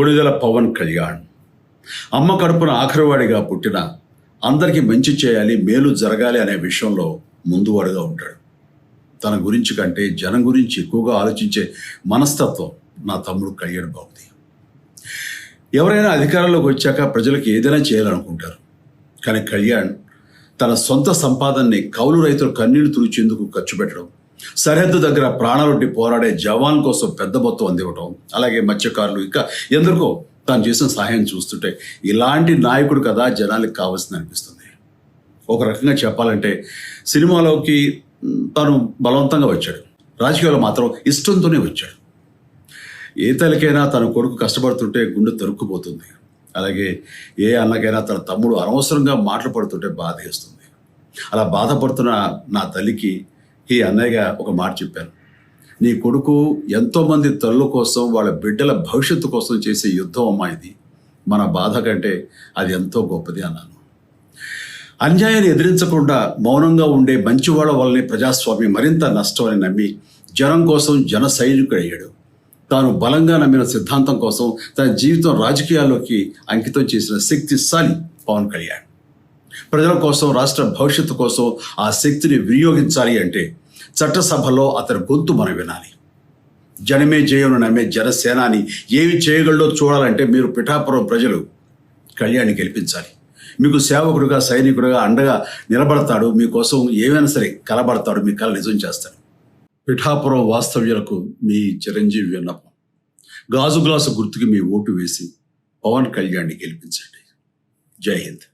కొణిదెల పవన్ కళ్యాణ్ అమ్మ కడుపున ఆఖరివాడిగా పుట్టిన అందరికీ మంచి చేయాలి, మేలు జరగాలి అనే విషయంలో ముందువాడుగా ఉంటాడు. తన గురించి కంటే జనం గురించి ఎక్కువగా ఆలోచించే మనస్తత్వం నా తమ్ముడు కళ్యాణ్ బాబుది. ఎవరైనా అధికారంలోకి వచ్చాక ప్రజలకు ఏదైనా చేయాలనుకుంటారు. కానీ కళ్యాణ్ తన సొంత సంపాదనని కౌలు రైతులు కన్నీళ్లు తుడిచేందుకు ఖర్చు పెట్టడం, సరిహద్దు దగ్గర ప్రాణాలొడ్డి పోరాడే జవాన్ కోసం పెద్ద మొత్తం అందివ్వటం, అలాగే మత్స్యకారులు ఇంకా ఎందరికో తాను చేసిన సహాయం చూస్తుంటే ఇలాంటి నాయకుడు కదా జనాలకు కావాల్సింది అనిపిస్తుంది. ఒక రకంగా చెప్పాలంటే సినిమాలోకి తను బలవంతంగా వచ్చాడు, రాజకీయాల్లో మాత్రం ఇష్టంతోనే వచ్చాడు. ఏ తల్లికైనా తన కొడుకు కష్టపడుతుంటే గుండె తరుక్కుపోతుంది. అలాగే ఏ అన్నకైనా తన తమ్ముడు అనవసరంగా మాటలు పడుతుంటే బాధ వేస్తుంది. అలా బాధపడుతున్న నా తల్లికి ఈ అన్నయ్యగా ఒక మాట చెప్పాను. నీ కొడుకు ఎంతోమంది తల్లుల కోసం, వాళ్ళ బిడ్డల భవిష్యత్తు కోసం చేసే యుద్ధం అమ్మా ఇది. మన బాధ కంటే అది ఎంతో గొప్పది అన్నాను. అన్యాయాన్ని ఎదిరించకుండా మౌనంగా ఉండే మంచివాళ్ళ వల్లనే ప్రజాస్వామ్యం మరింత నష్టం అని నమ్మి జనం కోసం జన సైనికుడయ్యాడు. తాను బలంగా నమ్మిన సిద్ధాంతం కోసం తన జీవితం రాజకీయాల్లోకి అంకితం చేసిన శక్తిశాలి పవన్ కళ్యాణ్. ప్రజల కోసం, రాష్ట్ర భవిష్యత్తు కోసం ఆ శక్తిని వినియోగించాలి అంటే చట్టసభలో అతని గొంతు మనం వినాలి. జనమే జయను నమ్మే జనసేనాని ఏమి చేయగలడో చూడాలంటే మీరు పిఠాపురం ప్రజలు కళ్యాణ్ని గెలిపించాలి. మీకు సేవకుడుగా, సైనికుడుగా అండగా నిలబడతాడు. మీకోసం ఏమైనా సరే కలబడతాడు, మీ కళ నిజం చేస్తాడు. పిఠాపురం వాస్తవ్యులకు మీ చిరంజీవి విన్నపం, గాజు గ్లాసు గుర్తుకి మీ ఓటు వేసి పవన్ కళ్యాణ్ని గెలిపించండి. జై హింద్.